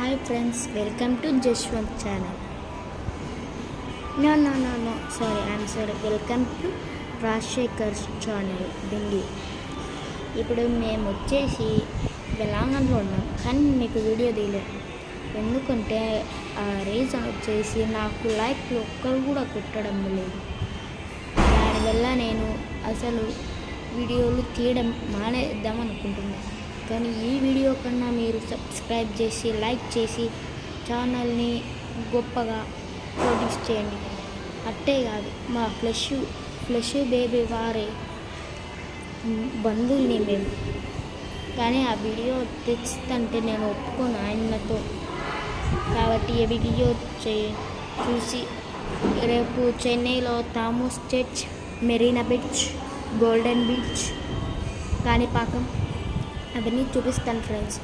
Hi friends, welcome to Jashwant channel. No, sorry, I'm sorry. Welcome to Rajshekar's channel, Delhi. ఇప్పుడు మేము వచ్చేసి తెలంగాణలో ఉన్నాం, కానీ మీకు వీడియో తీయలేదు. ఎందుకంటే ఆ రీజన్ వచ్చేసి నాకు లైక్లు ఒక్కరు కూడా కొట్టడం లేదు. దానివల్ల నేను అసలు వీడియోలు తీయడం మానేద్దాం అనుకుంటున్నాను. కానీ ఈ వీడియో కన్నా మీరు సబ్స్క్రైబ్ చేసి లైక్ చేసి ఛానల్ని గొప్పగా ప్రొడ్యూస్ చేయండి. అట్టే కాదు, మా ఫ్లెష్ బేబీ వారి బంధువుల్ని మేము. కానీ ఆ వీడియో తెచ్చితే నేను ఒప్పుకోను ఆయనతో. కాబట్టి ఈ వీడియో చూసి రేపు చెన్నైలో Thomas church, Marina beach, golden beach, Kanipakam అవన్నీ చూపిస్తాను ఫ్రెండ్స్.